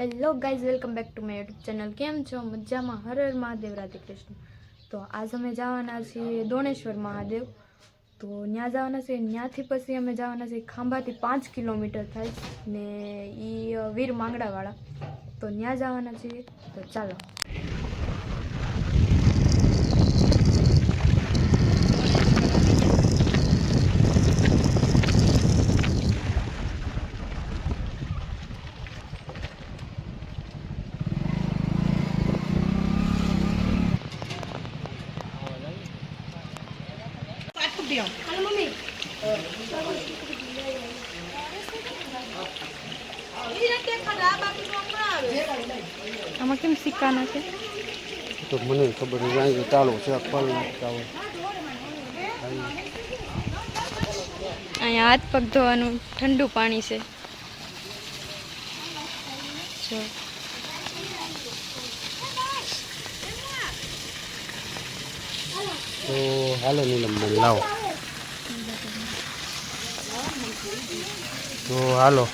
Hello guys, welcome back to my YouTube channel. केम छो? मजामा? हर हर महादेव, राधे कृष्ण। तो आज अमे जवाना छीए दोणेश्वर महादेव। तो न्या जवाना छे, न्याथी पछी अमे जवाना छे खांभाथी 5 किलोमीटर थाय ने ई वीर मांगड़ावाळा। तो न्या जवाना छीए। तो चालो। मम्मी आमा केम सिक्का नाखे तो મને ખબર નહીં ચાલુ છે અપલ ચાલુ અહીંયા હાથ પગ ધોવાનું ઠંડુ પાણી છે જો તો હાલો નીલમબેન લાવો તો હાલો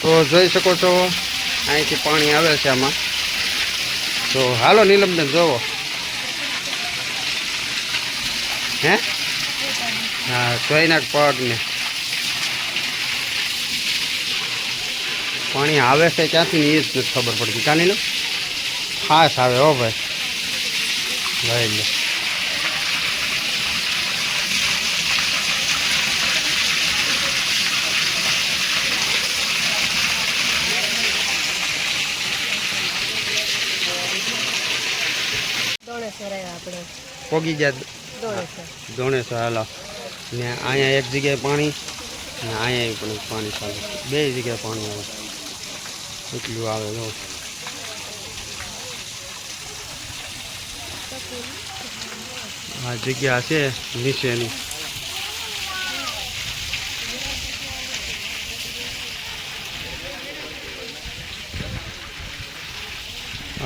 તો જોઈ શકો છો અહીંથી પાણી આવે છે આમાં તો હાલો નીલમબેન જોવો હે હા ચોઈના પગ ને પાણી આવે છે ક્યાંથી એ જ નથી ખબર પડતી કાં નીલમ ખાસ આવે હો ભાઈ લઈ લે પોગી ગયા દોણેશ્વર હાલો ને અહીંયા એક જગ્યાએ પાણી ને અહીંયા પણ પાણી ચાલે બે જગ્યાએ પાણી આવે એટલું આવે જો આ જગ્યા છે નીચેની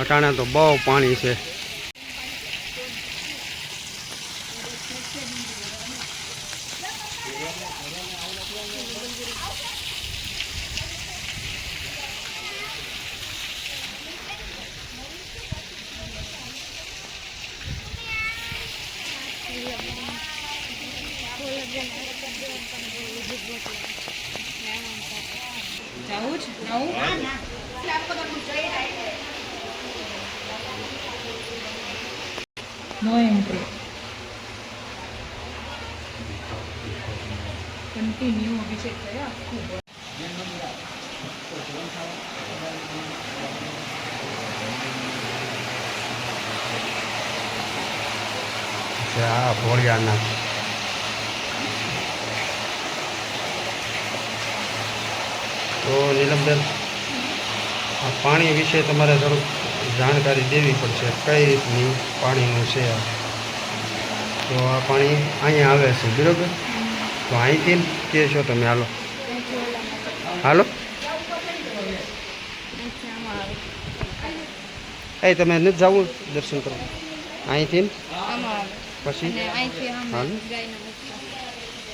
અટાણા તો બહુ પાણી છે No entry. Continue અભિષેક થયા ખૂબ ભોળિયાના તો નીલમબેન આ પાણી વિશે તમારે થોડુંક જાણકારી દેવી પડશે કઈ રીતની પાણીનું છે તો આ પાણી અહીંયા આવે છે બરાબર તો અહીંથી કે છો તમે હાલો હાલો એ તમે નથી જવું દર્શન કરવા અહીંથી પછી હાલો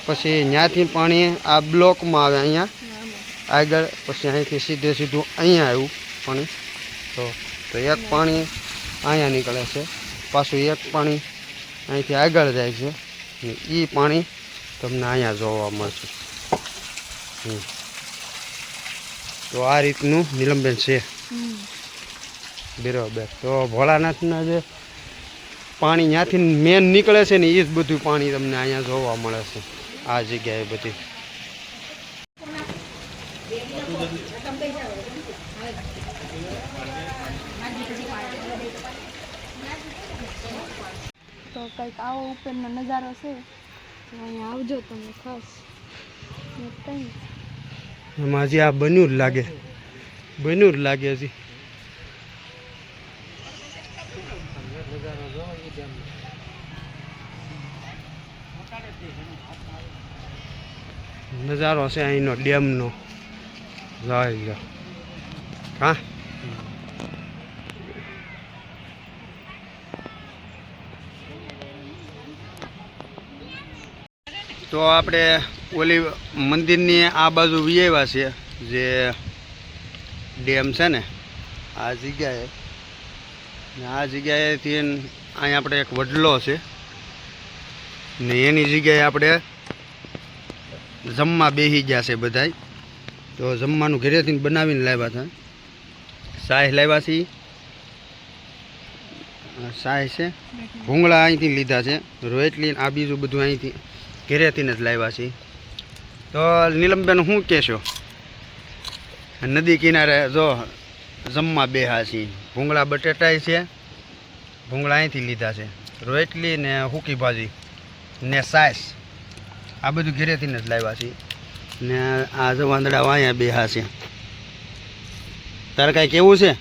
પછી ત્યાંથી પાણી આ બ્લોકમાં આવે અહીંયા આગળ પછી અહીંથી સીધે સીધું અહીંયા આવ્યું પાણી તો એક પાણી અહીંયા નીકળે છે પાછું એક પાણી અહીંથી આગળ જાય છે ને એ પાણી તમને અહીંયા જોવા મળશે તો આ રીતનું નીલમબેન છે બરાબર તો ભોળાનાથના જે પાણી ત્યાંથી મેન નીકળે છે ને એ જ બધું પાણી તમને અહીંયા જોવા મળે છે આ જગ્યાએ બધી તો કંઈક આવો ઉપરનો નજારો છે તો અહીંયા આવજો તમે ખાસ એમાં હજી આ બન્યું જ લાગે હજી નજારો છે અહીંનો ડેમનો જાય હા તો આપણે ઓલી મંદિરની આ બાજુ વિયેવા છે જે ડેમ છે ને આ જગ્યાએ ને આ જગ્યાએથી અહીંયા આપણે એક વડલો છે ને એની જગ્યાએ આપણે જમવા બેસી ગયા છે બધાય. તો જમવાનું ઘરેથી બનાવીને લાવ્યા હતા. શાહ લાવ્યા છીએ, શાહ છે, ભૂંગળા અહીંથી લીધા છે, રોટલી આ બીજું બધું અહીંથી ઘરેથી જ લાવ્યા છીએ. તો નીલમબેન શું કહેશો? નદી કિનારે જો જમવા બેહા છીએ. ભૂંગળા બટેટાય છે, ભૂંગળા અહીંથી લીધા છે, રોટલી ને સૂકી ભાજી ને સાસ આ બધું ઘરેથી જ લાવ્યા છીએ. ને આ જો વાંદડા અહીંયા બેહા છે. તારે કાંઈ કેવું છે?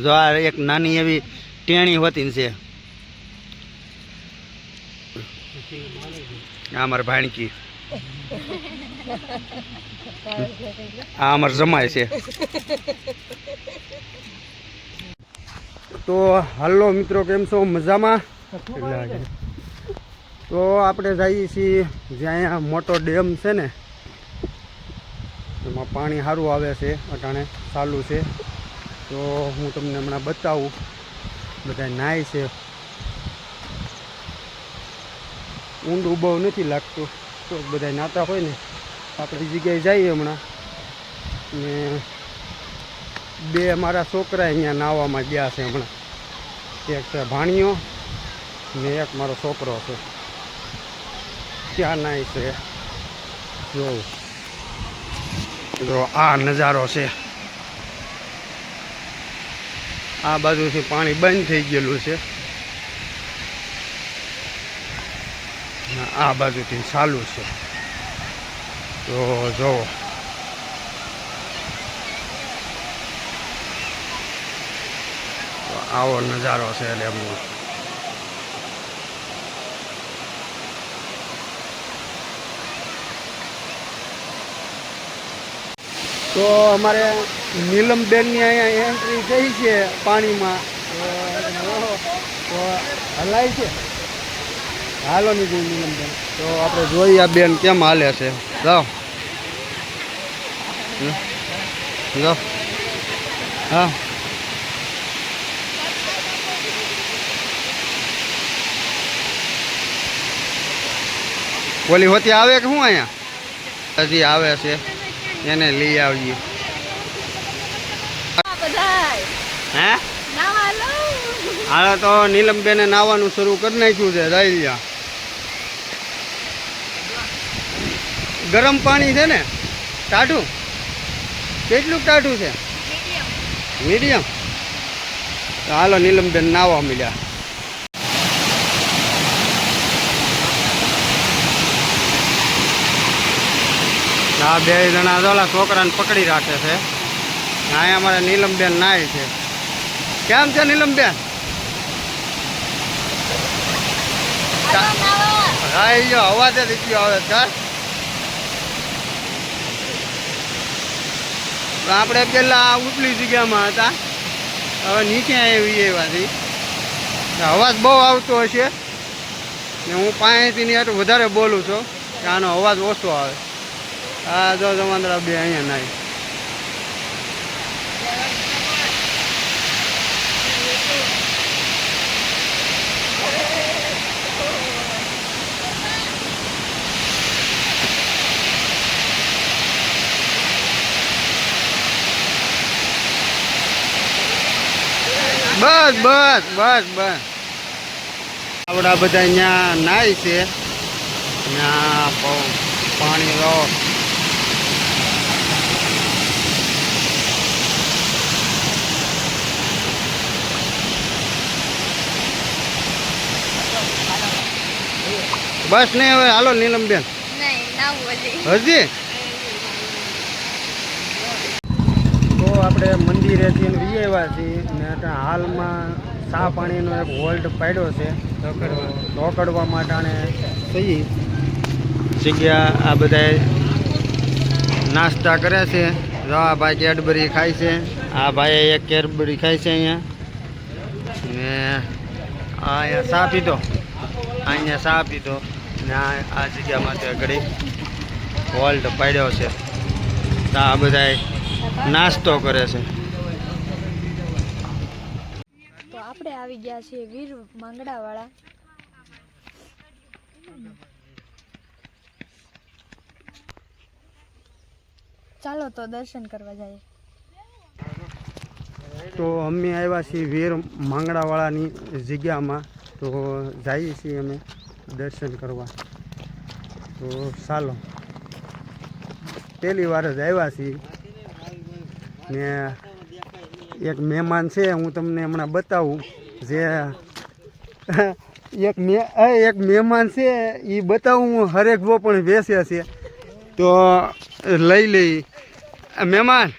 જો આ એક નાની એવી ટેણી હોતી છે, આ અમારે ભાણકી, આ અમારે જમાય છે. તો હાલો મિત્રો, કેમ છો? મજામાં? તો આપણે જઈએ છીએ જ્યાં અહીંયા મોટો ડેમ છે ને, એમાં પાણી સારું આવે છે, અટાણે ચાલુ છે. તો હું તમને હમણાં બતાવું. બધા નાય છે, ઊંડું બહુ નથી લાગતું. તો બધા નાતા હોય ને આપણે જગ્યાએ જઈએ હમણાં. ને બે મારા છોકરા અહીંયા નાહવામાં ગયા છે હમણાં. એક છે ભાણિયો ને એક મારો છોકરો છે. ત્યાં નાય છે. જો આ નજારો છે. આ બાજુથી પાણી બંધ થઈ ગયેલું છે, આ બાજુથી ચાલુ છે. તો જો આવો નજારો છે ડેમનો. તો અમારે નીલમબેનની અહીંયા એન્ટ્રી થઈ છે પાણીમાં. તો હલાય છે. હાલો નહીં નીલમબેન. તો આપણે જોઈએ આ બેન કેમ હાલે છે. જાઓ જાઓ. હા, ઓલી હોતી આવે કે શું? અહીંયા હજી આવે છે, એને લઈ આવીએ. હે હાલો તો નીલમબેને નાવાનું શરૂ કરી નાખ્યું છે. જઈ ગરમ પાણી છે ને? ટાઢું? કેટલું ટાઢું છે? મીડિયમ. તો હાલો નીલમબેન નાવા મળ્યા. આ બે જણા જોલા છોકરાને પકડી રાખે છે. અહીંયા અમારે નીલમબેન નાય છે. કેમ છે નીલમબેન? હા, એ અવાજ જ ગયો આવે છે. આપણે પેલા ઉપલી જગ્યામાં હતા, હવે નીચે આવી એવાથી અવાજ બહુ આવતો હશે ને હું પાસેથી એટલું વધારે બોલું છું કે આનો અવાજ ઓછો આવે. આ જો જમાંદરા બે અહીંયા નાય. બસ બસ બસ બસ. આવડા બધા અહીંયા નાય છે. પાણી રહો. બસ નહીં હવે હાલો નીલમબેન. હજી તો આપણે મંદિરેથી વિયેવા છીએ ને હાલમાં ચા પાણીનો એક હોલ્ડ પાડ્યો છે ઢોકળવા માટે. થઈ જગ્યા આ બધા નાસ્તા કરે છે. જો આ ભાઈ કેડબરી ખાય છે, આ ભાઈ એક કેડબરી ખાય છે અહીંયા. ને અહીંયા ચા પીધો, અહીંયા ચા પીધો ને આ જગ્યામાં ઘડી હોલ્ટ પાડ્યો છે. તો આ બધા નાસ્તો કરે છે. તો આપણે આવી ગયા છીએ વીર માંગડાવાળા. ચાલો તો દર્શન કરવા જઈએ. તો અમે આવ્યા છીએ વીર માંગડાવાળાની જગ્યામાં. તો જઈએ છીએ અમે દર્શન કરવા. તો ચાલો, પહેલી વાર જ આવ્યા છીએ ને એક મહેમાન છે, હું તમને હમણાં બતાવું. જે એક મહેમાન છે એ બતાવું હું. હરેકવો પણ વેચે છે તો લઈ લઈ. મહેમાન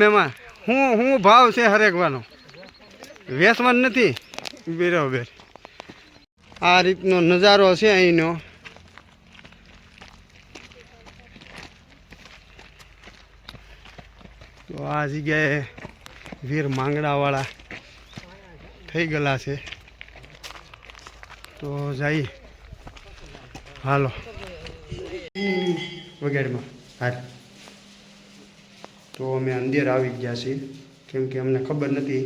મહેમાન હું ભાવ છે હરેકવાનો? વેચવાનું નથી બરાબર. આ રીતનો નજારો છે અહીંનો. તો આ જગ્યાએ વીર માંગડાવાળા થઈ ગયેલા છે. તો જઈ હાલો વગાડમાં હાલ. તો અમે અંદર આવી ગયા છીએ, કેમ કે અમને ખબર નથી.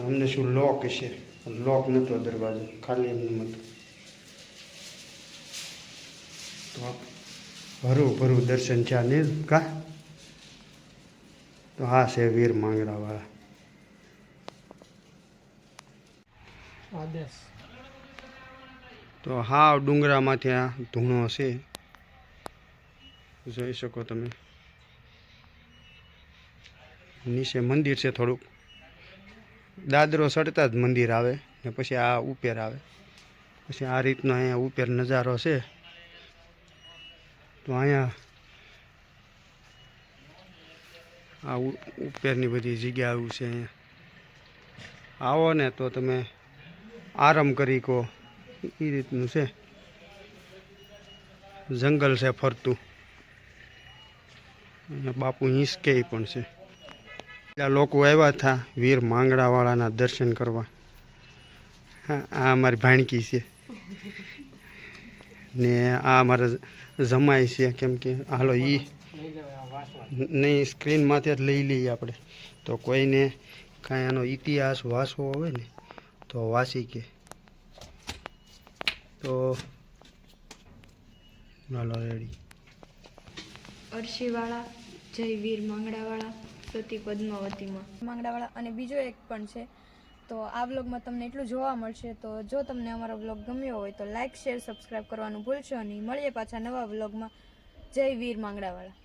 અમને શું લોક છે, લોક નહોતો દરવાજો, ખાલી એમનું હતું. તો ભરું ભરું દર્શન છે ને કા. તો હા છે વીર માંગડાવાળા. તો હા ડુંગરામાંથી આ ધૂણો છે, જોઈ શકો તમે. નીચે મંદિર છે, થોડુંક દાદરો ચડતા જ મંદિર આવે ને પછી આ ઉપર આવે. પછી આ રીતનો અહીંયા ઉપર નજારો છે. તો અહીંયા આ ઉપરની બધી જગ્યા આવું છે. અહીંયા આવો ને તો તમે આરામ કરી કહો એ રીતનું છે. જંગલ છે ફરતું. અહીંયા બાપુ હિંચકે પણ છે. લોકો આવ્યા હતા વીર માંગડાવાળાના દર્શન કરવા. હા, આ અમારી ભાણકી છે ને આ અમારા જમાઈ છે. કેમ કે હાલો એ નહીં, સ્ક્રીનમાંથી જ લઈ લઈએ આપણે. તો કોઈને કાંઈ આનો ઇતિહાસ વાંચવો હોય ને તો વાંચી કે. તો હાલો રેડી. અરશીવાળા, જય વીર માંગડાવાળા, સતી પદ્માવતીમાં માંગડાવાળા. અને બીજો એક પણ છે. તો આ વ્લોગમાં તમને એટલું જોવા મળશે. તો જો તમને અમારો વ્લોગ ગમ્યો હોય તો લાઇક, શેર, સબસ્ક્રાઈબ કરવાનું ભૂલશો નહીં. મળીએ પાછા નવા વ્લોગમાં. જય વીર માંગડાવાળા.